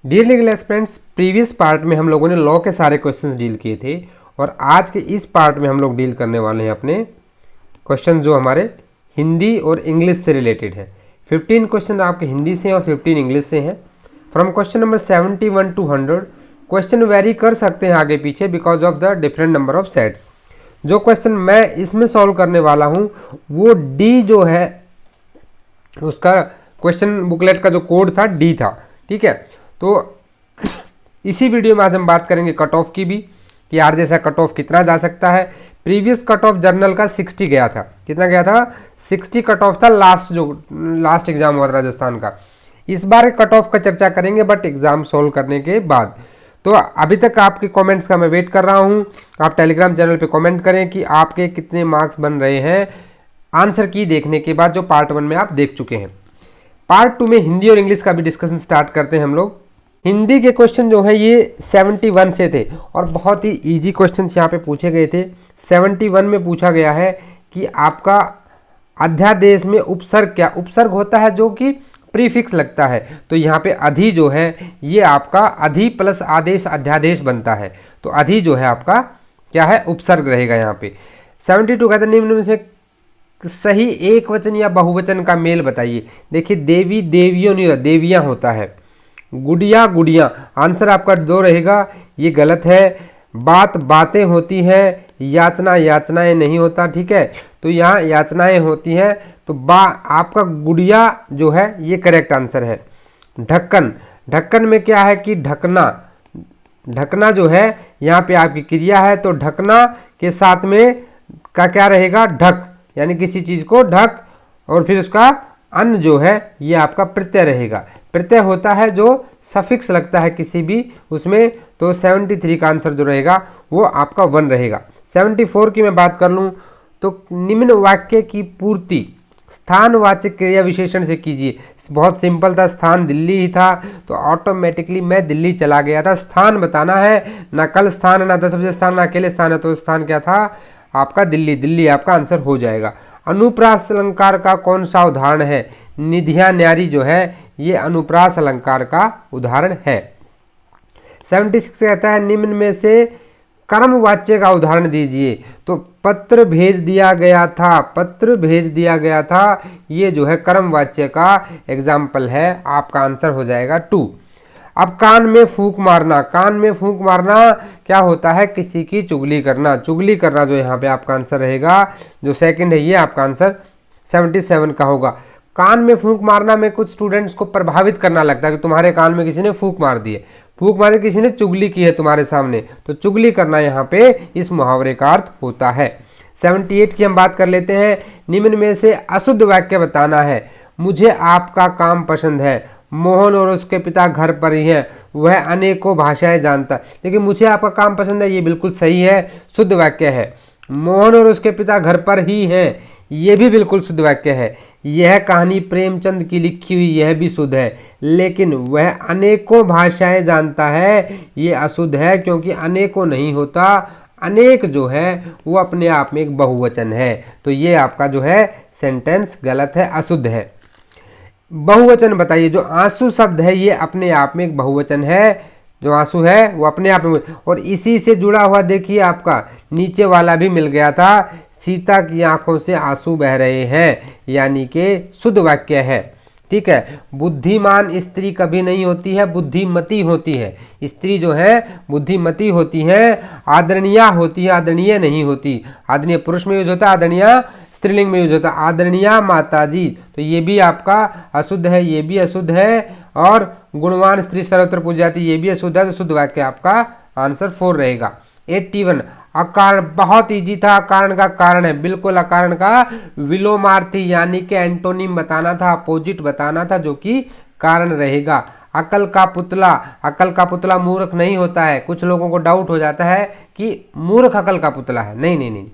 Dear legal aspirants, previous part में हम लोगों ने लॉ के सारे क्वेश्चंस डील किए थे और आज के इस पार्ट में हम लोग डील करने वाले हैं अपने क्वेश्चन जो हमारे हिंदी और इंग्लिश से रिलेटेड है। 15 क्वेश्चन आपके हिंदी से हैं और 15 इंग्लिश से हैं। From question number 71 to 100 question very कर सकते हैं आगे पीछे because of the different number of sets. जो क्वेश्चन मैं इसमें सॉल्व करने वाला हूँ वो डी जो है उसका क्वेश्चन बुकलेट का जो कोड था डी था। ठीक है, तो इसी वीडियो में आज हम बात करेंगे कट ऑफ की भी कि यार जैसा कट ऑफ कितना जा सकता है। प्रीवियस कट ऑफ जर्नल का 60 गया था, कितना गया था 60 कट ऑफ था लास्ट एग्जाम हुआ था राजस्थान का। इस बार कट ऑफ का चर्चा करेंगे बट एग्जाम सोल्व करने के बाद। तो अभी तक आपके कमेंट्स का मैं वेट कर रहा हूं। आप टेलीग्राम चैनल पे कमेंट करें कि आपके कितने मार्क्स बन रहे हैं आंसर की देखने के बाद, जो पार्ट 1 में आप देख चुके हैं। पार्ट 2 में हिंदी और इंग्लिश का भी डिस्कशन स्टार्ट करते हैं हम लोग। हिंदी के क्वेश्चन जो है ये 71 से थे और बहुत ही इजी क्वेश्चंस यहाँ पे पूछे गए थे। 71 में पूछा गया है कि आपका अध्यादेश में उपसर्ग क्या उपसर्ग होता है जो कि प्रीफिक्स लगता है, तो यहाँ पे अधि जो है ये आपका अधि प्लस आदेश अध्यादेश बनता है, तो अधि जो है आपका क्या है उपसर्ग रहेगा यहाँ पे। 72 कहते हैं निम्न में से सही एक वचन या बहुवचन का मेल बताइए। देखिए देवी देवियों नहीं होता, देवियाँ होता है। गुड़िया गुड़िया, आंसर आपका 2 रहेगा, ये गलत है। बात बातें होती है, याचना याचनाएं नहीं होता। ठीक है, तो यहाँ याचनाएं होती हैं, तो आपका गुड़िया जो है ये करेक्ट आंसर है। ढक्कन, ढक्कन में क्या है कि ढकना, ढकना जो है यहाँ पे आपकी क्रिया है, तो ढकना के साथ में का क्या रहेगा ढक, यानी किसी चीज़ को ढक और फिर उसका अन्न जो है ये आपका प्रत्यय रहेगा। प्रत्यय होता है जो सफिक्स लगता है किसी भी उसमें, तो 73 का आंसर जो रहेगा वो आपका 1 रहेगा। 74 की मैं बात कर लूँ तो निम्न वाक्य की पूर्ति स्थानवाचक क्रिया विशेषण से कीजिए। बहुत सिंपल था, स्थान दिल्ली ही था तो ऑटोमेटिकली मैं दिल्ली चला गया था। स्थान बताना है, ना कल स्थान ना 10 बजे स्थान ना अकेले स्थान है, तो स्थान क्या था आपका दिल्ली, दिल्ली आपका आंसर हो जाएगा। अनुप्रास अलंकार का कौन सा उदाहरण है? निधिया न्यारी जो है ये अनुप्रास अलंकार का उदाहरण है। 76 कहता है निम्न में से कर्मवाच्य का उदाहरण दीजिए। तो पत्र भेज दिया गया था, पत्र भेज दिया गया था, ये जो है कर्मवाच्य का एग्जाम्पल है, आपका आंसर हो जाएगा 2। अब कान में फूंक मारना, कान में फूंक मारना क्या होता है? किसी की चुगली करना, चुगली करना जो यहाँ पे आपका आंसर रहेगा, जो सेकंड है ये आपका आंसर 77 का होगा। कान में फूंक मारना में कुछ स्टूडेंट्स को प्रभावित करना लगता है कि तुम्हारे कान में किसी ने फूंक मार दी है, फूंक मारे किसी ने चुगली की है तुम्हारे सामने, तो चुगली करना यहाँ पे इस मुहावरे का अर्थ होता है। 78 की हम बात कर लेते हैं। निम्न में से अशुद्ध वाक्य बताना है। मुझे आपका काम पसंद है, मोहन और उसके पिता घर पर ही हैं, वह अनेकों भाषाएं जानता है। लेकिन मुझे आपका काम पसंद है ये बिल्कुल सही है, शुद्ध वाक्य है। मोहन और उसके पिता घर पर ही हैं, ये भी बिल्कुल शुद्ध वाक्य है। यह कहानी प्रेमचंद की लिखी हुई, यह भी शुद्ध है। लेकिन वह अनेकों भाषाएं जानता है, ये अशुद्ध है क्योंकि अनेकों नहीं होता, अनेक जो है वो अपने आप में एक बहुवचन है, तो ये आपका जो है सेंटेंस गलत है, अशुद्ध है। बहुवचन बताइए। जो आंसू शब्द है ये अपने आप में एक बहुवचन है, जो आंसू है वो अपने आप में, और इसी से जुड़ा हुआ देखिए आपका नीचे वाला भी मिल गया था, सीता की आंखों से आंसू बह रहे हैं, यानी कि शुद्ध वाक्य है। ठीक है, बुद्धिमान स्त्री कभी नहीं होती है, बुद्धिमती होती है। स्त्री जो है बुद्धिमती होती है, आदरणीय होती है, आदरणीय नहीं होती। आदरणीय पुरुष में यूज होता है, आदरणीय स्त्रीलिंग में यूज होता है, आदरणीय माताजी, तो ये भी आपका अशुद्ध है, ये भी अशुद्ध है। और गुणवान स्त्री सर्वत्र पूजी जाती, ये भी अशुद्ध है, तो शुद्ध वाक्य आपका आंसर 4 रहेगा। 81 अकारण, बहुत इजी था। अकारण का कारण है, बिल्कुल अकारण का विलोमार्थी यानी कि एंटोनिम बताना था, अपोजिट बताना था, जो कि कारण रहेगा। अकल का पुतला, अकल का पुतला मूर्ख नहीं होता है। कुछ लोगों को डाउट हो जाता है कि मूर्ख अकल का पुतला है, नहीं नहीं नहीं,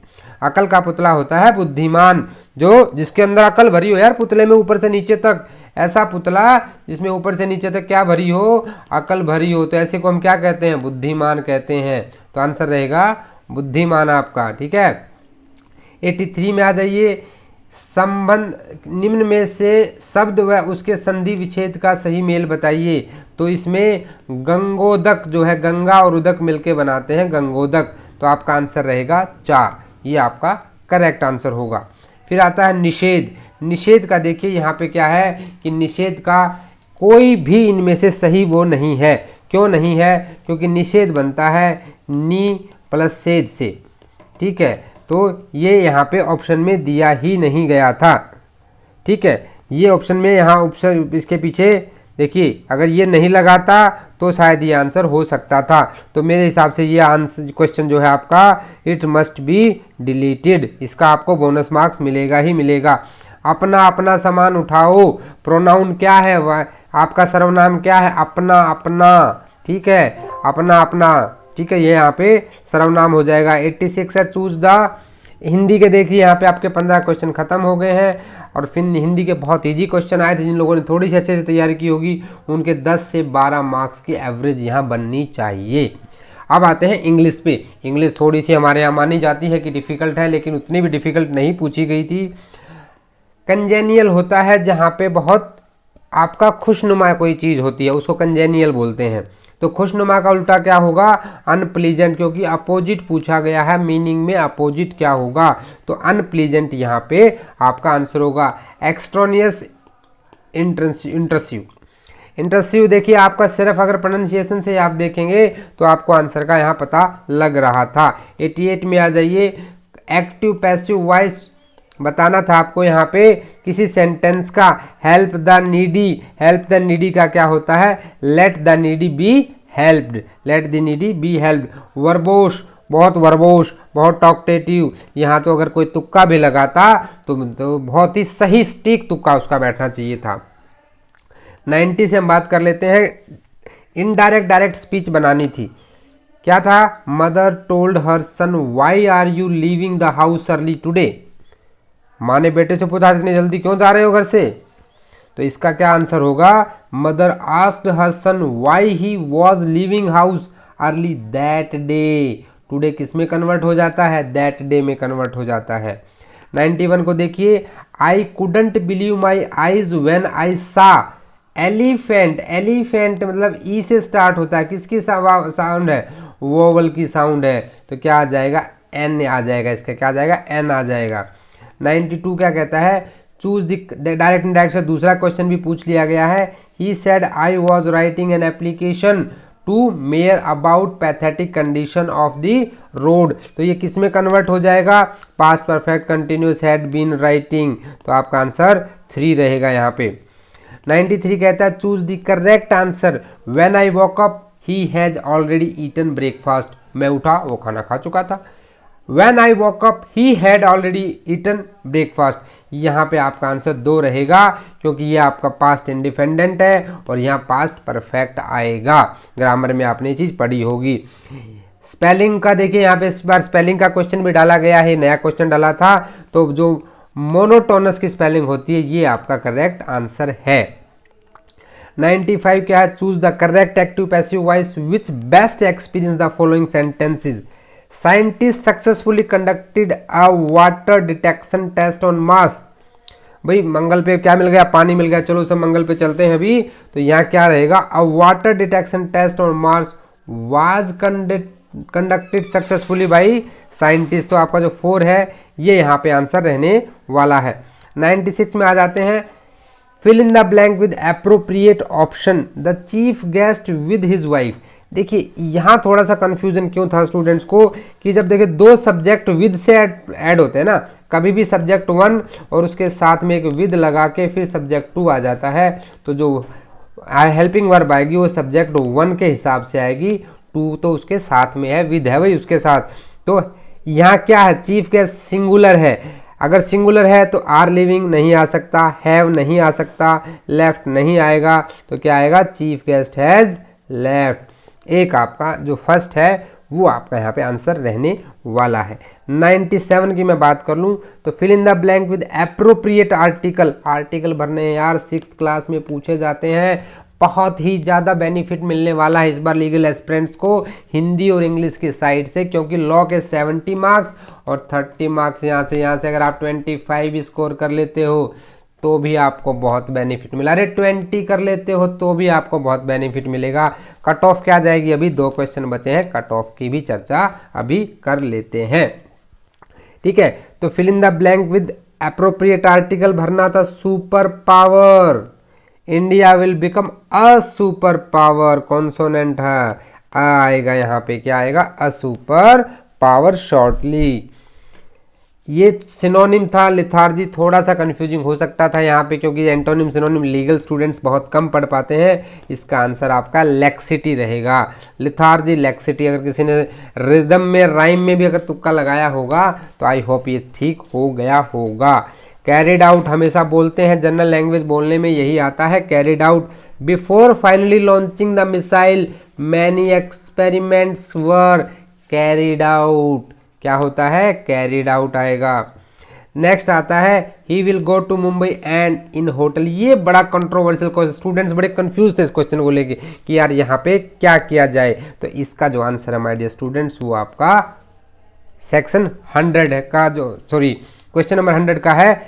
अकल का पुतला होता है बुद्धिमान, जो जिसके अंदर अकल भरी हो यार, पुतले में ऊपर से नीचे तक, ऐसा पुतला जिसमें ऊपर से नीचे तक क्या भरी हो, अकल भरी हो, तो ऐसे को हम क्या कहते हैं? बुद्धिमान कहते हैं। तो आंसर रहेगा बुद्धिमान आपका। ठीक है, 83 में आ जाइए। संबंध निम्न में से शब्द व उसके संधि विच्छेद का सही मेल बताइए। तो इसमें गंगोदक जो है, गंगा और उदक मिलके बनाते हैं गंगोदक, तो आपका आंसर रहेगा 4, ये आपका करेक्ट आंसर होगा। फिर आता है निषेध। निषेध का देखिए यहाँ पे क्या है कि निषेध का कोई भी इनमें से सही वो नहीं है। क्यों नहीं है? क्योंकि निषेध बनता है नी प्लस सेध से, ठीक है। तो ये यहाँ पे ऑप्शन में दिया ही नहीं गया था, ठीक है। ये ऑप्शन में यहाँ ऑप्शन इसके पीछे देखिए, अगर ये नहीं लगाता तो शायद ये आंसर हो सकता था। तो मेरे हिसाब से ये आंसर क्वेश्चन जो है आपका इट मस्ट बी डिलीटेड, इसका आपको बोनस मार्क्स मिलेगा ही मिलेगा। अपना अपना सामान उठाओ, प्रोनाउन क्या है? आपका सर्वनाम क्या है? अपना अपना, ठीक है, अपना अपना, ठीक है, ये यहाँ पे सर्वनाम हो जाएगा। 86 है चूज द। हिंदी के देखिए यहाँ पे आपके 15 क्वेश्चन खत्म हो गए हैं, और फिर हिंदी के बहुत इजी क्वेश्चन आए थे। जिन लोगों ने थोड़ी सी अच्छे से तैयारी की होगी उनके 10 से 12 मार्क्स की एवरेज यहाँ बननी चाहिए। अब आते हैं इंग्लिश पे। इंग्लिश थोड़ी सी हमारे यहाँ मानी जाती है कि डिफ़िकल्ट है, लेकिन उतनी भी डिफ़िकल्ट नहीं पूछी गई थी। कंजेनियल होता है जहाँ पे बहुत आपका खुशनुमा कोई चीज़ होती है, उसको कंजेनियल बोलते हैं। तो खुशनुमा का उल्टा क्या होगा? अनप्लीजेंट, क्योंकि अपोजिट पूछा गया है, मीनिंग में अपोजिट क्या होगा? तो अनप्लीजेंट यहाँ पे आपका आंसर होगा। एक्सट्रोनियस इंटरस्यू। इंटरस्यू देखिए आपका सिर्फ अगर प्रोनाउंसिएशन से आप देखेंगे तो आपको आंसर का यहाँ पता लग रहा था। 88 में आ जाइए। एक्टिव पैसिव वॉइस बताना था आपको यहाँ पे किसी सेंटेंस का। Help the needy, help the needy का क्या होता है? Let the needy be helped, let the needy be helped. Verbose, बहुत वर्बोश, बहुत टॉकटेटिव, यहाँ तो अगर कोई तुक्का भी लगाता तो बहुत ही सही सटीक तुक्का उसका बैठना चाहिए था। 90 से हम बात कर लेते हैं। इनडायरेक्ट डायरेक्ट स्पीच बनानी थी। क्या था? Mother told her son why are you leaving the house early today. माँ ने बेटे से पूछा इतनी जल्दी क्यों जा रहे हो घर से? तो इसका क्या आंसर होगा? Mother asked her son why he was leaving house early that day. Today किस में कन्वर्ट हो जाता है? दैट डे में कन्वर्ट हो जाता है। 91 को देखिए। I couldn't believe my eyes when I सा एलिफेंट। एलिफेंट मतलब ई से स्टार्ट होता है, किसकी साउंड है? वोवल की साउंड है, तो क्या आ जाएगा? एन आ जाएगा, इसका क्या आ जाएगा? एन आ जाएगा। 92 क्या कहता है? चूज द डायरेक्ट इनडायरेक्ट से दूसरा क्वेश्चन भी पूछ लिया गया है। He said I was writing an application to mayor about pathetic condition of the road. तो ये किस में कन्वर्ट हो जाएगा? Past perfect continuous had been writing, तो आपका आंसर 3 रहेगा यहाँ पे। 93 कहता है choose the correct answer. When I walk up he has already eaten breakfast. मैं उठा वो खाना खा चुका था। When I woke up, he had already eaten breakfast। यहाँ पे आपका आंसर 2 रहेगा, क्योंकि ये आपका पास्ट इंडिपेंडेंट है और यहाँ पास्ट परफेक्ट आएगा। ग्रामर में आपने ये चीज़ पढ़ी होगी। स्पेलिंग का देखिए यहाँ पे इस बार स्पेलिंग का क्वेश्चन भी डाला गया है, नया क्वेश्चन डाला था। तो जो मोनोटोनस की स्पेलिंग होती है ये आपका करेक्ट आंसर है। 95 क्या है? Choose the correct active passive voice which best experience the following sentences. Scientist successfully conducted a water detection test on Mars. भाई मंगल पे क्या मिल गया? पानी मिल गया, चलो सब मंगल पे चलते हैं अभी। तो यहाँ क्या रहेगा? A water detection test on Mars was conducted successfully by scientist. तो आपका जो 4 है ये यहाँ पे आंसर रहने वाला है। 96 में आ जाते हैं। Fill in the blank with appropriate option. The chief guest with his wife. देखिए यहाँ थोड़ा सा कंफ्यूजन क्यों था स्टूडेंट्स को कि जब देखिए 2 सब्जेक्ट विद से ऐड होते हैं ना, कभी भी सब्जेक्ट 1 और उसके साथ में एक विद लगा के फिर सब्जेक्ट 2 आ जाता है, तो जो हेल्पिंग वर्ब आएगी वो सब्जेक्ट 1 के हिसाब से आएगी। 2 तो उसके साथ में है, विद है वही उसके साथ। तो यहाँ क्या है? चीफ गेस्ट सिंगुलर है। अगर सिंगुलर है तो आर लिविंग नहीं आ सकता, हैव नहीं आ सकता, लेफ्ट नहीं आएगा, तो क्या आएगा? Chief guest has left. एक आपका जो फर्स्ट है वो आपका यहाँ पे आंसर रहने वाला है। 97 की मैं बात कर लूँ तो fill in the blank with appropriate article. Article भरने हैं यार, 6th क्लास में पूछे जाते हैं। बहुत ही ज़्यादा बेनिफिट मिलने वाला है इस बार लीगल एस्पिरेंट्स को हिंदी और इंग्लिश की साइड से, क्योंकि लॉ के 70 मार्क्स और 30 मार्क्स यहाँ से अगर आप 25 स्कोर कर लेते हो तो भी आपको बहुत बेनिफिट मिला। अरे 20 कर लेते हो तो भी आपको बहुत बेनिफिट मिलेगा। कट ऑफ क्या जाएगी, अभी 2 क्वेश्चन बचे हैं, कट ऑफ की भी चर्चा अभी कर लेते हैं। ठीक है, तो fill in the blank with appropriate article भरना था। Super power, India will become a super power, consonant है, आएगा यहाँ पे, क्या आएगा, अ सुपर पावर शॉर्टली। ये सिनोनिम था। लिथार्जी थोड़ा सा कंफ्यूजिंग हो सकता था यहाँ पे, क्योंकि एंटोनिम सिनोनिम लीगल स्टूडेंट्स बहुत कम पढ़ पाते हैं। इसका आंसर आपका लेक्सिटी रहेगा। Lethargy, laxity. अगर किसी ने रिदम में, राइम में भी अगर तुक्का लगाया होगा तो आई होप ये ठीक हो गया होगा। कैरिड आउट हमेशा बोलते हैं, जनरल लैंग्वेज बोलने में यही आता है, carried out before finally launching the missile many experiments were carried out. क्या होता है, कैरिड आउट आएगा। नेक्स्ट आता है he will go to Mumbai and in hotel. ये बड़ा कंट्रोवर्शियल क्वेश्चन, स्टूडेंट्स बड़े कंफ्यूज थे इस क्वेश्चन को लेके कि यार यहाँ पे क्या किया जाए। तो इसका जो आंसर है माय डियर स्टूडेंट्स वो आपका सेक्शन 100 है का, जो सॉरी क्वेश्चन नंबर 100 का है,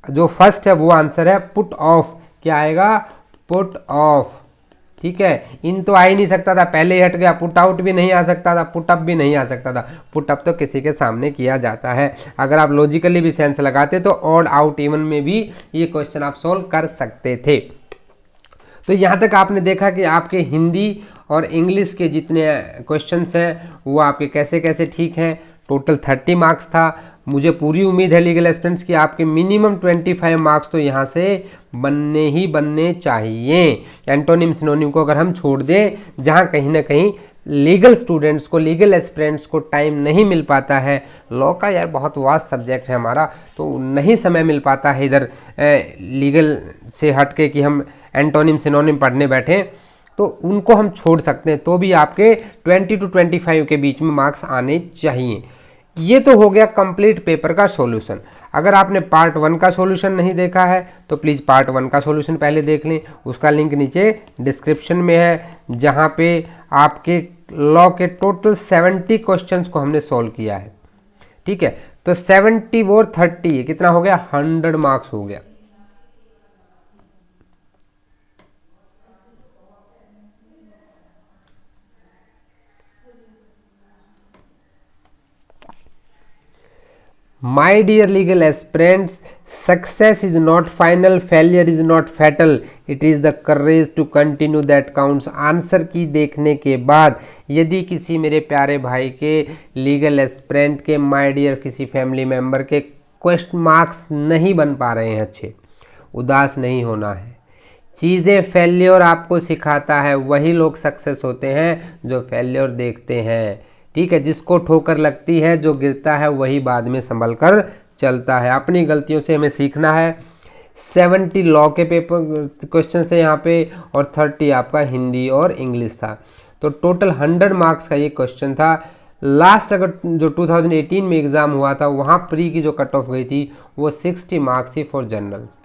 जो फर्स्ट है वो आंसर है पुट ऑफ। क्या आएगा, पुट ऑफ। ठीक है, इन तो आ ही नहीं सकता था, पहले ही हट गया। पुट आउट भी नहीं आ सकता था, पुट अप भी नहीं आ सकता था। पुट अप तो किसी के सामने किया जाता है। अगर आप लॉजिकली भी सेंस लगाते तो ऑड आउट इवन में भी ये क्वेश्चन आप सोल्व कर सकते थे। तो यहाँ तक आपने देखा कि आपके हिंदी और इंग्लिश के जितने क्वेश्चंस हैं वो आपके कैसे कैसे ठीक हैं। टोटल 30 मार्क्स था। मुझे पूरी उम्मीद है लीगल एस्पिरेंट्स की आपके मिनिमम 25 मार्क्स तो यहाँ से बनने ही बनने चाहिए। एंटोनिम सिनोनिम को अगर हम छोड़ दें, जहाँ कहीं ना कहीं लीगल स्टूडेंट्स को, लीगल एस्पिरेंट्स को टाइम नहीं मिल पाता है। लॉ का यार बहुत वास्ट सब्जेक्ट है हमारा, तो नहीं समय मिल पाता है इधर लीगल से हट के कि हम एंटोनिम सिनोनिम पढ़ने बैठें, तो उनको हम छोड़ सकते हैं। तो भी आपके 20 to 25 के बीच में मार्क्स आने चाहिए। ये तो हो गया कंप्लीट पेपर का सॉल्यूशन। अगर आपने पार्ट 1 का सॉल्यूशन नहीं देखा है तो प्लीज़ पार्ट 1 का सॉल्यूशन पहले देख लें। उसका लिंक नीचे डिस्क्रिप्शन में है, जहाँ पे आपके लॉ के टोटल 70 क्वेश्चंस को हमने सॉल्व किया है। ठीक है, तो 70 और 30 कितना हो गया, 100 मार्क्स हो गया। My dear legal aspirants, success is not final, failure is not fatal, it is the courage to continue that counts। Answer की देखने के बाद यदि किसी मेरे प्यारे भाई के लीगल एस्पिरेंट के, माय डियर किसी फैमिली मेम्बर के क्वेश्चन मार्क्स नहीं बन पा रहे हैं अच्छे, उदास नहीं होना है। चीज़ें फेल्योर आपको सिखाता है, वही लोग सक्सेस होते हैं जो फेल्योर देखते हैं। ठीक है, जिसको ठोकर लगती है, जो गिरता है, वही बाद में संभल कर चलता है। अपनी गलतियों से हमें सीखना है। 70 लॉ के पेपर क्वेश्चन थे यहाँ पे और 30 आपका हिंदी और इंग्लिश था। तो टोटल 100 मार्क्स का ये क्वेश्चन था। लास्ट अगर जो 2018 में एग्ज़ाम हुआ था वहाँ प्री की जो कट ऑफ गई थी वो 60 मार्क्स थी फॉर जनरल्स।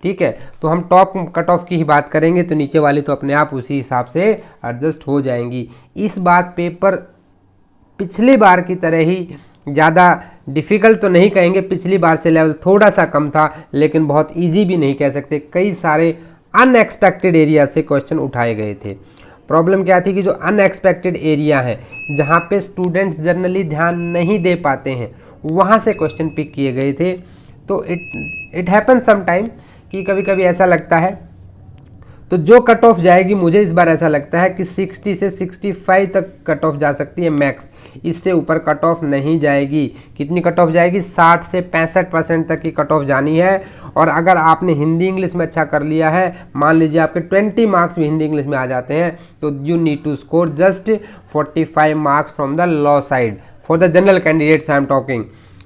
ठीक है, तो हम टॉप कट ऑफ की ही बात करेंगे, तो नीचे वाली तो अपने आप उसी हिसाब से एडजस्ट हो जाएंगी। इस बार पेपर पिछली बार की तरह ही ज़्यादा डिफ़िकल्ट तो नहीं कहेंगे, पिछली बार से लेवल थोड़ा सा कम था, लेकिन बहुत इजी भी नहीं कह सकते। कई सारे अनएक्सपेक्टेड एरिया से क्वेश्चन उठाए गए थे। प्रॉब्लम क्या थी कि जो अनएक्सपेक्टेड एरिया है, जहाँ पे स्टूडेंट्स जनरली ध्यान नहीं दे पाते हैं, वहाँ से क्वेश्चन पिक किए गए थे। तो इट हैपन सम टाइम कि कभी कभी ऐसा लगता है। तो जो कट ऑफ जाएगी, मुझे इस बार ऐसा लगता है कि 60 से 65 तक कट ऑफ जा सकती है मैक्स, इससे ऊपर कट ऑफ नहीं जाएगी। कितनी कट ऑफ जाएगी, 60 से 65% तक की कट ऑफ जानी है। और अगर आपने हिंदी इंग्लिश में अच्छा कर लिया है, मान लीजिए आपके 20 मार्क्स भी हिंदी इंग्लिश में आ जाते हैं, तो you need to score just 45 marks from the law side for the general candidates I am talking.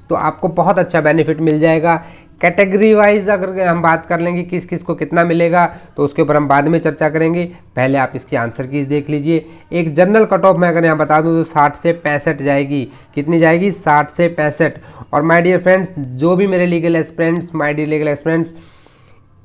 तो आपको बहुत अच्छा बेनिफिट मिल जाएगा। कैटेगरी वाइज अगर हम बात कर लेंगे किस किस को कितना मिलेगा, तो उसके ऊपर हम बाद में चर्चा करेंगे। पहले आप इसकी आंसर कीज देख लीजिए। एक जनरल कट ऑफ मैं अगर यहाँ बता दूँ तो 60 से 65 जाएगी। कितनी जाएगी, 60 से 65। और माय डियर फ्रेंड्स, जो भी मेरे legal aspirants, my dear legal aspirants,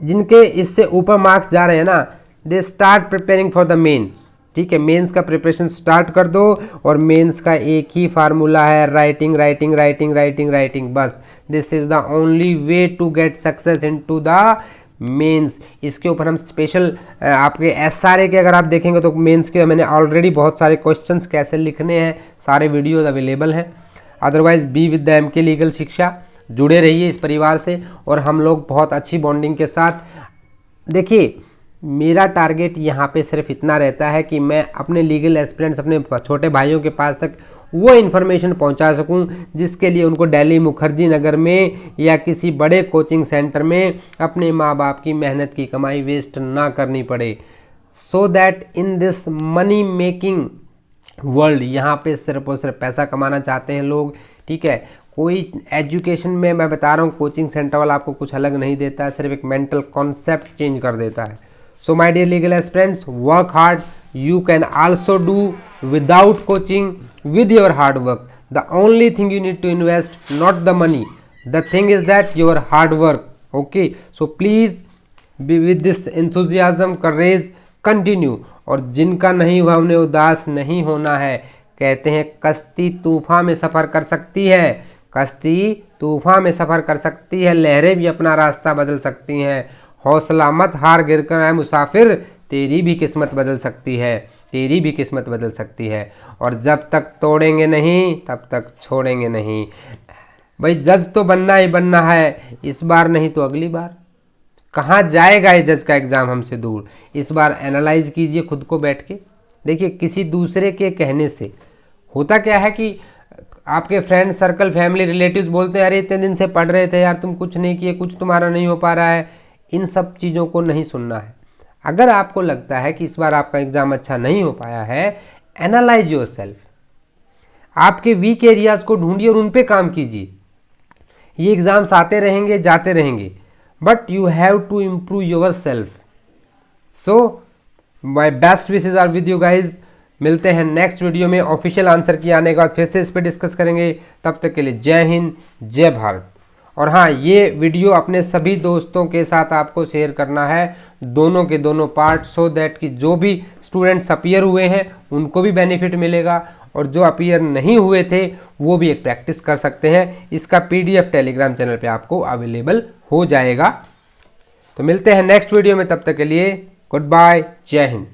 जिनके इससे ऊपर मार्क्स जा रहे हैं ना, they start preparing for the mains. ठीक है, मेंस का प्रिपरेशन स्टार्ट कर दो और मेंस का एक ही फार्मूला है, writing writing writing writing writing, बस this is the only way to get success into the mains. इसके ऊपर हम स्पेशल आपके एसआरए के अगर आप देखेंगे तो मेंस के मैंने ऑलरेडी बहुत सारे क्वेश्चंस कैसे लिखने हैं सारे वीडियोज अवेलेबल हैं। Otherwise be with the MK legal Shiksha, जुड़े रहिए इस परिवार से और हम लोग बहुत अच्छी बॉन्डिंग के साथ। देखिए, मेरा टारगेट यहाँ पे सिर्फ इतना रहता है कि मैं अपने लीगल एस्पिरेंट्स, अपने छोटे भाइयों के पास तक वो इन्फॉर्मेशन पहुँचा सकूँ जिसके लिए उनको दिल्ली मुखर्जी नगर में या किसी बड़े कोचिंग सेंटर में अपने माँ बाप की मेहनत की कमाई वेस्ट ना करनी पड़े। So that in this money making world, यहाँ पे सिर्फ और सिर्फ पैसा कमाना चाहते हैं लोग। ठीक है, कोई एजुकेशन में मैं बता रहा हूँ कोचिंग सेंटर वाला आपको कुछ अलग नहीं देता है, सिर्फ एक मेंटल कॉन्सेप्ट चेंज कर देता है। So my dear legal aspirants, work hard, you can also do without coaching with your hard work. The only thing you need to invest, not the money, the thing is that your hard work. Okay, so please be with this enthusiasm, courage, continue. और जिनका नहीं हुआ उन्हें उदास नहीं होना है। कहते हैं कश्ती तूफान में सफ़र कर सकती है, कश्ती तूफान में सफ़र कर सकती है, लहरें भी अपना रास्ता बदल सकती हैं। हौसला मत हार, गिर कर आए मुसाफिर, तेरी भी किस्मत बदल सकती है, तेरी भी किस्मत बदल सकती है। और जब तक तोड़ेंगे नहीं तब तक छोड़ेंगे नहीं। भाई जज तो बनना ही बनना है, इस बार नहीं तो अगली बार। कहाँ जाएगा ये जज का एग्ज़ाम हमसे दूर। इस बार एनालाइज कीजिए खुद को बैठ के। देखिए, किसी दूसरे के कहने से होता क्या है कि आपके फ्रेंड सर्कल, फैमिली, रिलेटिव्स बोलते हैं अरे इतने दिन से पढ़ रहे थे यार, तुम कुछ नहीं किए, कुछ तुम्हारा नहीं हो पा रहा है। इन सब चीज़ों को नहीं सुनना है। अगर आपको लगता है कि इस बार आपका एग्ज़ाम अच्छा नहीं हो पाया है, एनालाइज योर सेल्फ, आपके वीक एरियाज को ढूंढिए और उन पे काम कीजिए। ये एग्ज़ाम्स आते रहेंगे जाते रहेंगे, but you have to improve yourself. So my best wishes are with you guys. मिलते हैं नेक्स्ट वीडियो में ऑफिशियल आंसर की आने के बाद, फिर से इस पर डिस्कस करेंगे। तब तक के लिए जय हिंद, जय भारत। और हाँ, ये वीडियो अपने सभी दोस्तों के साथ आपको शेयर करना है, दोनों के दोनों पार्ट, सो दैट कि जो भी स्टूडेंट्स अपीयर हुए हैं उनको भी बेनिफिट मिलेगा और जो अपीयर नहीं हुए थे वो भी एक प्रैक्टिस कर सकते हैं। इसका PDF टेलीग्राम चैनल पे आपको अवेलेबल हो जाएगा। तो मिलते हैं नेक्स्ट वीडियो में, तब तक के लिए गुड बाय, जय हिंद।